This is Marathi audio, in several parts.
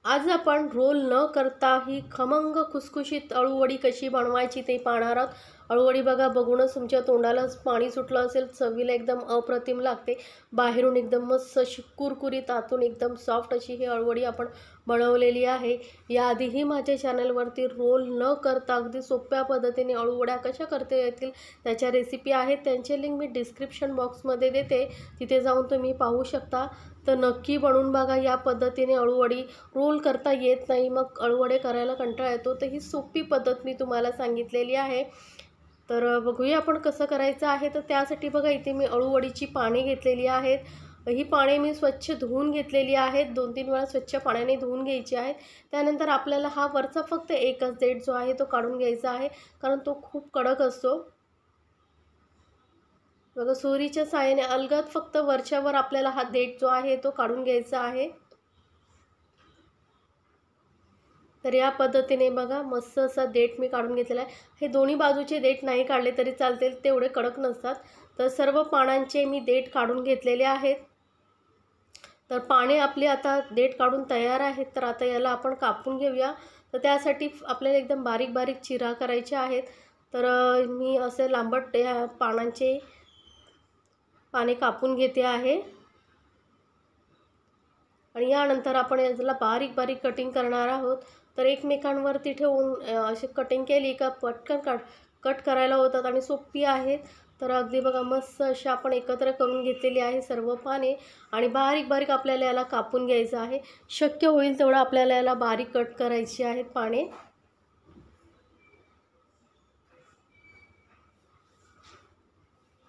आज आपण रोल न करता ही खमंग खुसखुशीत अळूवडी कशी बनवायची ते पाहणार आहोत. अळूवडी बघा, बघूनच तुमच्या तोंडालाच पाणी सुटलं असेल. चवीला एकदम अप्रतिम लागते. बाहेरून एकदम मस्त अशी कुरकुरीत, आतून एकदम सॉफ्ट अशी ही अळूवडी आपण बनवलेली आहे. याआधीही माझ्या चॅनलवरती रोल न करता अगदी सोप्या पद्धतीने अळूवड्या कशा करता येतील त्याच्या रेसिपी आहेत. त्यांचे लिंक मी डिस्क्रिप्शन बॉक्समध्ये देते, तिथे जाऊन तुम्ही पाहू शकता. तर नक्की बनवून बघा. या पद्धतीने अळूवडी रोल करता येत नाही, मग अळूवडे करायला कंटाळा येतो, तर ही सोपी पद्धत मी तुम्हाला सांगितलेली आहे. तर बघूया आपण कसं करायचं आहे. तर त्यासाठी बघा, इथे मी अळूवडीची पाने घेतलेली आहेत. ही पाने मी स्वच्छ धुवून घेतलेली आहेत. 2-3 वेळा स्वच्छ पाण्याने धुवून घ्यायची आहेत. त्यानंतर आपल्याला हा वरचा फक्त एकच देठ जो आहे तो काढून घ्यायचा आहे, कारण तो खूप कडक असतो. बघा, सुरीच्या साहाय्याने अलगद फक्त वरच्यावर आपल्याला हा देठ जो आहे तो काढून घ्यायचा आहे. तर या पद्धतीने बघा, मस्त असा देठ मी काढून घेतलेला आहे. हे दोन्ही बाजूचे देठ नाही काढले तरी चालतील, तेवढे कडक नसतात. तर सर्व पानांचे मी देठ काढून घेतलेले आहेत. तर पाने आपली आता देठ काढून तयार आहेत. तर आता याला आपण कापून घेऊया. तर त्यासाठी आपल्याला एकदम बारीक बारीक चिरा करायचे आहेत. तर मी असे लांबट या पाने कापून घेते आहे. आणि यानंतर आपण याला बारीक बारीक कटिंग करणार आहोत. तर एकमेकांवरती ठेवून अशी कटिंग केली का पटकन कट करायला होतात आणि सोपी आहेत. तर अगदी बघा, मस्त अशी आपण एकत्र करून घेतलेली आहे सर्व पाने. आणि बारीक बारीक आपल्याला याला कापून घ्यायचं आहे. शक्य होईल तेवढं आपल्याला याला बारीक कट करायची आहेत पाने.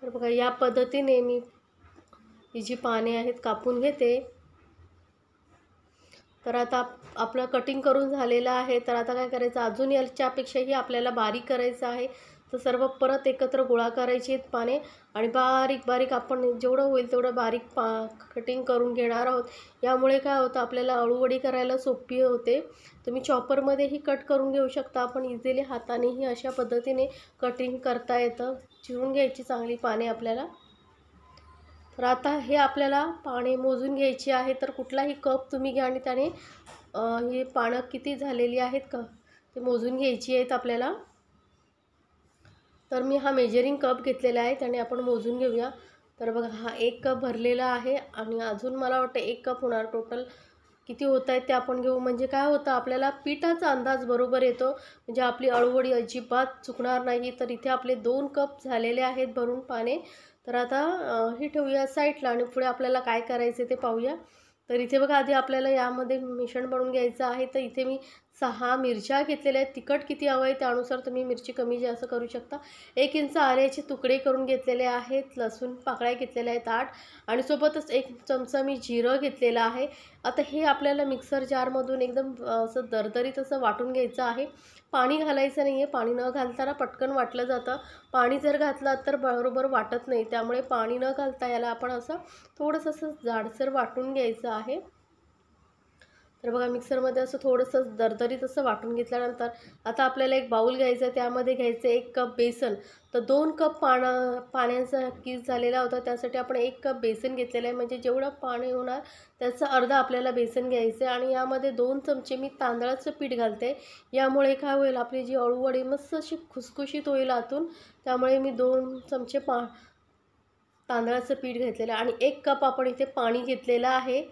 तर बघा, या पद्धतीने मी ही जी पाने आहेत कापून घेते. तर आता आपलं कटिंग करून झालेलं आहे. तर आता काय करायचं, अजून याच्यापेक्षाही आपल्याला बारीक करायचं आहे. तर सर्व परत एकत्र गोळा करायची आहेत पाने आणि बारीक बारीक आपण जेवढं होईल तेवढं बारीक कटिंग करून घेणार आहोत. यामुळे काय होतं, आपल्याला अळूवडी करायला सोपी होते. तुम्ही चॉपरमध्येही कट करून घेऊ शकता, आपण इझिली हातानेही अशा पद्धतीने कटिंग करता येतं. चिरून घ्यायची चांगली पाने आपल्याला. तर आता हे आपल्याला पाने मोजून घ्यायची आहे. तर कुठलाही कप तुम्ही घ्या आणि त्याने ही पानं किती झालेली आहेत का ते मोजून घ्यायची आहेत आपल्याला. तर मी हा मेजरिंग कप घेतलेला आहे, त्याने आपण मोजून घेऊया. तर बघा, हा 1 कप भरलेला आहे आणि अजून मला वाटतं 1 कप होणार. टोटल किती होत आहेत ते आपण घेऊ. म्हणजे काय होतं, आपल्याला पिठाचा अंदाज बरोबर येतो, म्हणजे आपली अळूवडी अजिबात चुकणार नाही. तर इथे आपले 2 कप झालेले आहेत भरून पाने. तर आता ही ठेवूया साईडला आणि पुढे आपल्याला काय करायचे ते पाहूया. तर इथे बघा, आधी आपल्याला यामध्ये मिश्रण बनवून घ्यायचं आहे. तर इथे मी 6 मिरच्या घेतलेल्या आहेत. तिखट किती हवं आहे त्यानुसार तुम्ही मिरची कमी जास्त करू शकता. 1 इंच आल्याचे तुकडे करून घेतलेले आहेत. लसूण पाकळ्या घेतलेल्या आहेत 8 आणि सोबतच 1 चमचा मी जिरं घेतलेलं आहे. आता हे आपल्याला मिक्सर जारमधून एकदम असं दरदरीत असं वाटून घ्यायचं आहे. पाणी घालायचं नाही आहे. पाणी न घालताना पटकन वाटलं जातं. पाणी जर घातलं तर बरोबर वाटत नाही. त्यामुळे पाणी न घालता याला आपण असं थोडंसं असं जाडसर वाटून घ्यायचं आहे. तर बघा, मिक्सरमध्ये असं थोडंसं दरदरीत असं वाटून घेतल्यानंतर आता आपल्याला एक बाऊल घ्यायचं आहे. त्यामध्ये घ्यायचं 1 कप बेसन. तर 2 कप पाण्याचा किस झालेला होता, त्यासाठी आपण 1 कप बेसन घेतलेलं आहे. म्हणजे जेवढं पाणी होणार त्याचं अर्धा आपल्याला बेसन घ्यायचं आहे. आणि यामध्ये 2 चमचे मी तांदळाचं पीठ घालते. यामुळे काय होईल, आपली जी अळूवडी मस्त अशी खुसखुशीत होईल आतून. त्यामुळे मी 2 चमचे तांदळाचं पीठ घेतलेलं आहे. आणि 1 कप आपण इथे पाणी घेतलेलं आहे.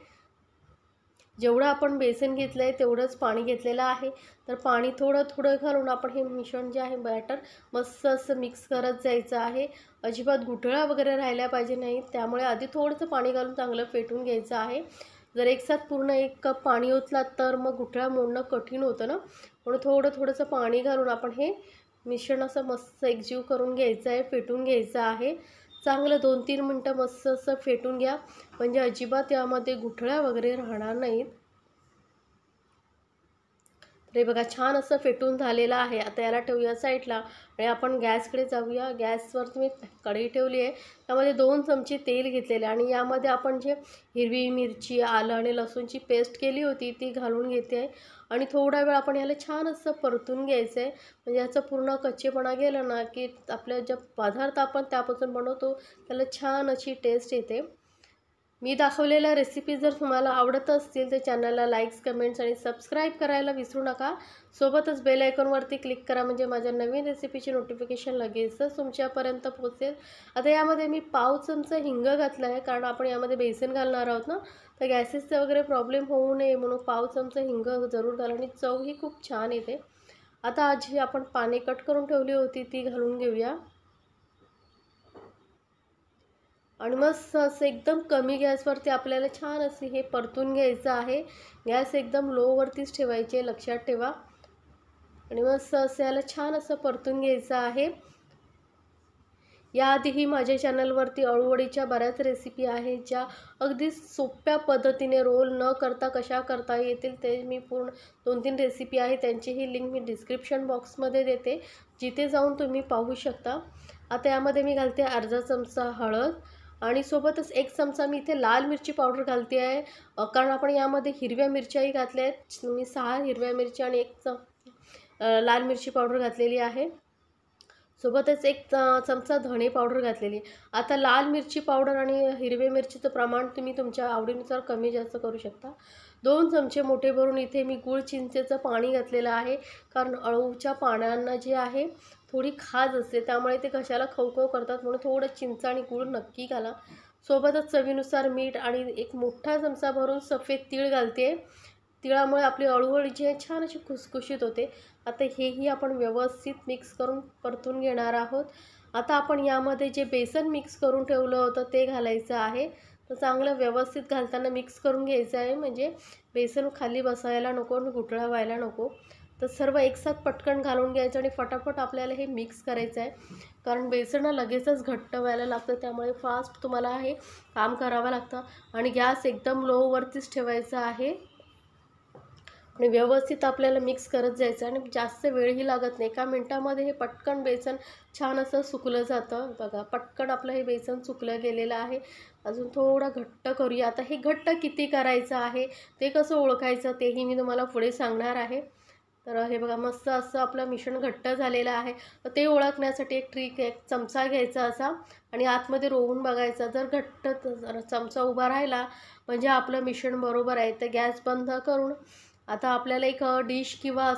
जेवढं आपण बेसन घेतलं आहे तेवढंच पाणी घेतलेलं आहे. तर पाणी थोडं थोडं घालून आपण हे मिश्रण जे आहे, बॅटर मस्त असं मिक्स करत जायचं आहे. अजिबात गुठळ्या वगैरे राहिल्या पाहिजे नाही, त्यामुळे आधी थोडंसं पाणी घालून चांगलं फेटून घ्यायचं आहे. जर एकसाथ पूर्ण 1 कप पाणी ओतलात तर मग गुठळ्या मोडणं कठीण होतं ना, म्हणून थोडंसं पाणी घालून आपण हे मिश्रण असं मस्त एकजीव करून घ्यायचं आहे, फेटून घ्यायचं आहे. चांगलं 2-3 मिनटं मस्त असं फेटून घ्या, म्हणजे अजिबात यामध्ये गुठळ्या वगैरे राहणार नाहीत. तर हे बघा, छान असं फेटून झालेलं आहे. आता याला ठेवूया साईडला आणि आपण गॅसकडे जाऊया. गॅसवर मी कढई ठेवली आहे. त्यामध्ये 2 चमचे तेल घेतलेले आणि यामध्ये आपण जे हिरवी मिरची, आलं आणि लसूणची पेस्ट केली होती ती घालून घेते आहे. आणि थोडा वेळ आपण याला छान असं परतून घ्यायचं आहे. म्हणजे याचा पूर्ण कच्चेपणा गेला ना, की आपल्या ज्या पदार्थ आपण त्यापासून बनवतो त्याला छान अशी टेस्ट येते. मी दाखवलेल्या रेसिपी जर तुम्हाला आवडत असतील तर चॅनलला लाईक्स, कमेंट्स आणि सबस्क्राईब करायला विसरू नका. सोबतच बेल आयकॉनवरती क्लिक करा म्हणजे माझ्या नवीन रेसिपीची नोटिफिकेशन लगेचच तुमच्यापर्यंत पोहोचेल. आता यामध्ये मी पाव चमचा हिंग घातला आहे, कारण आपण यामध्ये बेसन घालणार आहोत ना, तर गॅसेसचा वगैरे प्रॉब्लेम होऊ नये म्हणून पाव चमचा हिंग जरूर घाला आणि चव ही खूप छान येते. आता आजी आपण पाने कट करून ठेवली होती ती घालून घेऊया आणि मस्त असं एकदम कमी गॅसवरती आपल्याला छान असे हे परतून घ्यायचं आहे. गॅस एकदम लोवरतीच ठेवायचे, लक्षात ठेवा. आणि मस्त असं याला छान असं परतून घ्यायचं आहे. याआधीही माझ्या चॅनलवरती अळूवडीच्या बऱ्याच रेसिपी आहेत, ज्या अगदी सोप्या पद्धतीने रोल न करता कशा करता येतील ते मी पूर्ण 2-3 रेसिपी आहे, त्यांचीही लिंक मी डिस्क्रिप्शन बॉक्समध्ये देते, जिथे जाऊन तुम्ही पाहू शकता. आता यामध्ये मी घालते अर्धा चमचा हळद आणि सोबतच 1 चमचा मी इथे लाल मिरची पावडर घालते आहे, कारण आपण यामध्ये हिरव्या मिरच्याही घातल्या आहेत. मी 6 हिरव्या मिरच्या आणि 1 लाल मिरची पावडर घातलेली आहे. सोबतच 1 चमचा धणे पावडर घातलेली. आता लाल मिरची पावडर आणि हिरवे मिरचीचं प्रमाण तुम्ही तुमच्या आवडीनुसार कमी जास्त करू शकता. 2 चमचे मोठे भरून इथे मी गूळ चिंचेचं पाणी घातलेलं आहे, कारण अळूच्या पानांना जे आहे थोडी खाज असते, त्यामुळे ते घशाला खवखव करतात, म्हणून थोडं चिंच आणि गूळ नक्की घाला. सोबतच चवीनुसार मीठ आणि 1 मोठा चमचा भरून सफेद तीळ घालते. तिळामुळे आपली अळूवडी जी आहे छान अशी खुसखुशीत होते. आता हेही आपण व्यवस्थित मिक्स करून परतून घेणार आहोत. आता आपण यामध्ये जे बेसन मिक्स करून ठेवलं होतं ते घालायचं आहे. तर चांगलं व्यवस्थित घालताना मिक्स करून घ्यायचं आहे, म्हणजे बेसन खाली बसायला नको आणि गुठळा व्हायला नको. तर सर्व एकसाथ पटकन घालून घ्यायचं आणि फटाफट आपल्याला हे मिक्स करायचं आहे, कारण बेसन लगेचच घट्ट व्हायला लागतं, त्यामुळे फास्ट तुम्हाला हे काम करावं लागतं. आणि गॅस एकदम लोवरतीच ठेवायचा आहे आणि व्यवस्थित आपल्याला मिक्स करत जायचं आणि जास्त वेळही लागत नाही. 1 मिनटामध्ये हे पटकन बेसन छान असं सुकलं जातं. बघा पटकन आपलं हे बेसन सुकलं गेलेलं आहे. अजून थोडं घट्ट करूया. आता हे घट्ट किती करायचं आहे ते कसं ओळखायचं तेही मी तुम्हाला पुढे सांगणार आहे. तर हे बघा मस्त असं आपलं मिश्रण घट्ट झालेलं आहे. तर ते ओळखण्यासाठी एक ट्रिक आहे, 1 चमचा घ्यायचा असा आणि आतमध्ये रोवून बघायचा. जर घट्ट चमचा उभा राहिला म्हणजे आपलं मिश्रण बरोबर आहे. तर गॅस बंद करून आता आपल्याला एक डिश किंवा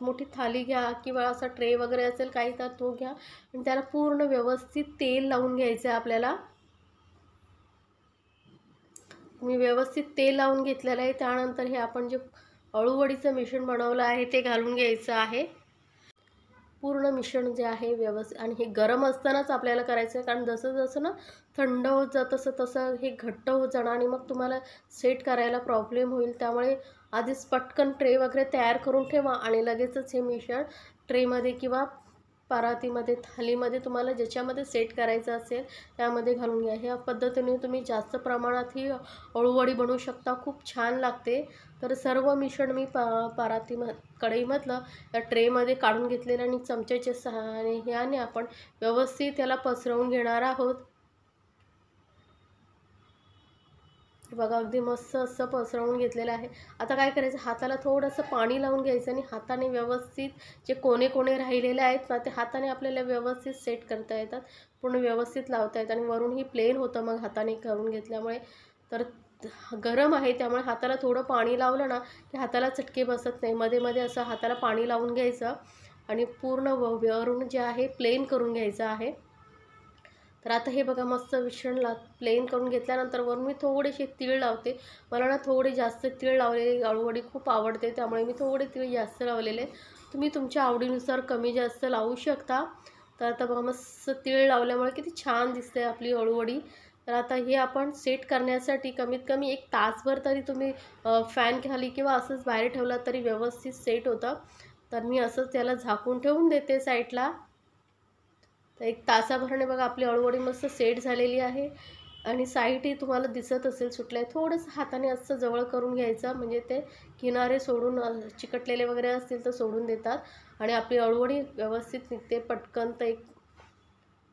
मोठी थाली घ्या किंवा असा ट्रे वगैरे असेल काही, तर तो घ्या आणि त्याला पूर्ण व्यवस्थित तेल लावून घ्यायचं आहे आपल्याला. मी व्यवस्थित तेल लावून घेतलेलं आहे. त्यानंतर हे आपण जे अळूवडीचं मिश्रण बनवलं आहे ते घालून घ्यायचं आहे. पूर्ण मिश्रण जे आहे व्यवस्थित, आणि हे गरम असतानाच आपल्याला करायचं आहे, कारण जसं जसं ना थंड होत जात तसं तसं हे घट्ट होत जाणार आणि मग तुम्हाला सेट करायला प्रॉब्लेम होईल. त्यामुळे आधीच पटकन ट्रे वगैरे तयार करून ठेवा आणि लगेचच हे मिश्रण ट्रेमध्ये किंवा परातीमध्ये, थालीमध्ये तुम्हाला ज्याच्यामध्ये सेट करायचं असेल त्यामध्ये घालून घ्या. ह्या पद्धतीने तुम्ही जास्त प्रमाणात ही अळूवडी बनवू शकता, खूप छान लागते. तर सर्व मिश्रण मी कढईमधलं या ट्रेमध्ये काढून घेतलेलं आणि चमच्याच्या सहाय्याने ह्याने आपण व्यवस्थित याला पसरवून घेणार आहोत. बघा अगदी मस्त असं पसरवून घेतलेलं आहे. आता काय करायचं, हाताला थोडंसं पाणी लावून घ्यायचं आणि हाताने व्यवस्थित जे कोणे कोणे राहिलेले आहेत ना ते हाताने आपल्याला व्यवस्थित सेट करता येतात, पूर्ण व्यवस्थित लावता येतात. आणि वरूनही प्लेन होतं मग हाताने करून घेतल्यामुळे. तर गरम आहे त्यामुळे हाताला थोडं पाणी लावलं ना की हाताला चटके बसत नाही. मध्ये मध्ये असं हाताला पाणी लावून घ्यायचं आणि पूर्ण वरून जे आहे प्लेन करून घ्यायचं आहे. तर आता हे बघा मस्त मिश्रण प्लेन करून घेतल्यानंतर वरून मी थोडेसे तीळ लावते. मला ना थोडे जास्त तीळ लावलेले अळूवडी खूप आवडते, त्यामुळे मी थोडे तीळ जास्त लावलेले. तुम्ही तुमच्या आवडीनुसार कमी जास्त लावू शकता. तर आता बघा मस्त तीळ लावल्यामुळे किती छान दिसते आपली अळूवडी. तर आता हे आपण सेट करण्यासाठी कमीत कमी 1 तासभर तरी तुम्ही फॅन खाली किंवा असंच बाहेर ठेवला तरी व्यवस्थित सेट होतं. तर मी असंच त्याला झाकून ठेवून देते साईडला. तर 1 तासाभराने बघा आपली अळूवडी मस्त सेट झालेली आहे आणि साईडही तुम्हाला दिसत असेल सुटलं आहे. थोडंसं हाताने असं जवळ करून घ्यायचं, म्हणजे ते किनारे सोडून चिकटलेले वगैरे असतील तर सोडून देतात आणि आपली अळूवडी व्यवस्थित निघते पटकन. तर एक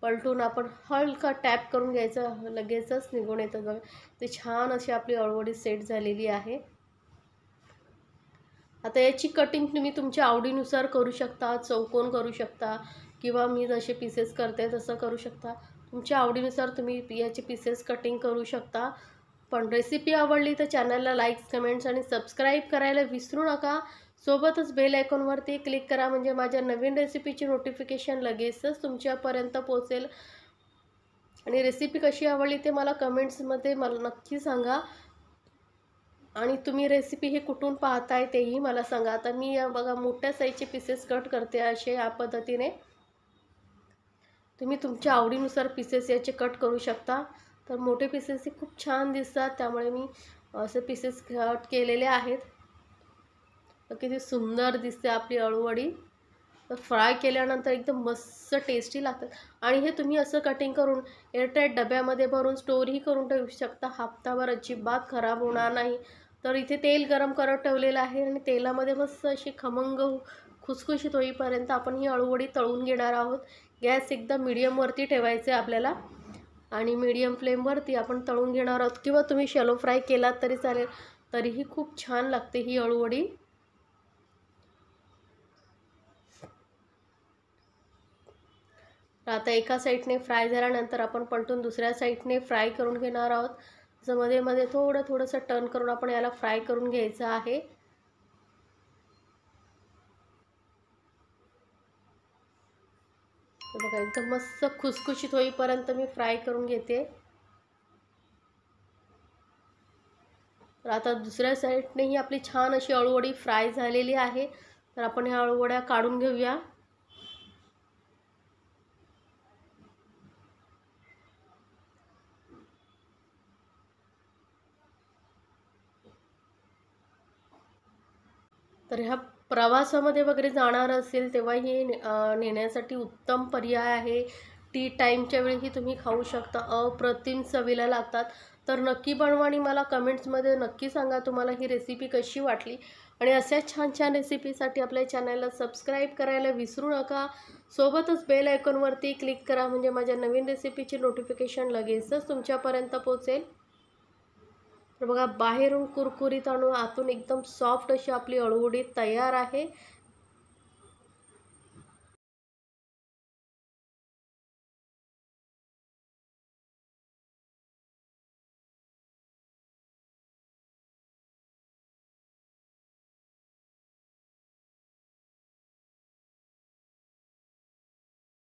पलटून आपण हलका टॅप करून घ्यायचं, लगेचच निघून येतं बघा. ते छान अशी आपली अळूवडी सेट झालेली आहे. आता याची कटिंग तुम्ही तुमच्या आवडीनुसार करू शकता, चौकोन करू शकता किंवा मी जसे पीसेस करते तसं करू शकता. तुमच्या आवडीनुसार तुम्ही याचे पीसेस कटिंग करू शकता. पण रेसिपी आवडली तर चॅनलला लाईक्स, कमेंट्स आणि सबस्क्राईब करायला विसरू नका. सोबतच बेल आयकॉनवरती क्लिक करा, म्हणजे माझ्या नवीन रेसिपीची नोटिफिकेशन लगेचच तुमच्यापर्यंत पोहोचेल. आणि रेसिपी कशी आवडली ते मला कमेंट्समध्ये नक्की सांगा. आणि तुम्ही रेसिपी हे कुठून पाहताय तेही मला सांगा. आता मी बघा मोठ्या साईजचे पीसेस कट करते असे या पद्धतीने. तुम्ही तुमच्या आवडीनुसार पीसेस याचे कट करू शकता. तर मोठे पीसेस हे खूप छान दिसतात, त्यामुळे मी असे पीसेस कट केलेले आहेत. किती सुंदर दिसते आपली अळूवडी. तर फ्राय केल्यानंतर एकदम मस्त टेस्टी लागतात. आणि हे तुम्ही असं कटिंग करून एअरटाईट डब्यामध्ये भरून स्टोरही करून ठेवू शकता. हप्ताभर अजिबात खराब होणार नाही. तर इथे तेल गरम करत ठेवलेलं आहे आणि तेलामध्ये मस्त अशी खमंग खुसखुशीत होईपर्यंत आपण ही अळूवडी तळून घेणार आहोत. गॅस एकदम मीडियमवरती ठेवायचे आपल्याला आणि मीडियम फ्लेमवरती आपण तळून घेणार आहोत. किंवा तुम्ही शॅलो फ्राय केलात तरी चालेल, तरीही खूप छान लागते ही अळूवडी. आता एका साईडने फ्राय झाल्यानंतर आपण पलटून दुसऱ्या साईडने फ्राय करून घेणार आहोत. जर मध्ये मध्ये थोडंसं टर्न करून आपण याला फ्राय करून घ्यायचं आहे. तर बघा एकदम मस्त खुसखुशीत होईपर्यंत मी फ्राय करून घेते. तर आता दुसऱ्या साईडनेही आपली छान अशी अळूवडी फ्राय झालेली आहे. तर आपण ह्या अळूवड्या काढून घेऊया. तर ह्या प्रवासामध्ये वगैरे जाणार असेल तेव्हा ही नेण्यासाठी उत्तम पर्याय आहे. टी टाईमच्या वेळीही तुम्ही खाऊ शकता. अप्रतिम चवीला लागतात. तर नक्की बनवा आणि मला कमेंट्समध्ये नक्की सांगा तुम्हाला ही रेसिपी कशी वाटली. आणि अशाच छान छान रेसिपीसाठी आपल्या चॅनलला सबस्क्राईब करायला विसरू नका. सोबतच बेल आयकॉनवरती क्लिक करा, म्हणजे माझ्या नवीन रेसिपीची नोटिफिकेशन लगेचच तुमच्यापर्यंत पोहोचेल. तर बघा बाहेरून कुरकुरीत आणि आतून एकदम सॉफ्ट अशी आपली अळूवडी तयार आहे.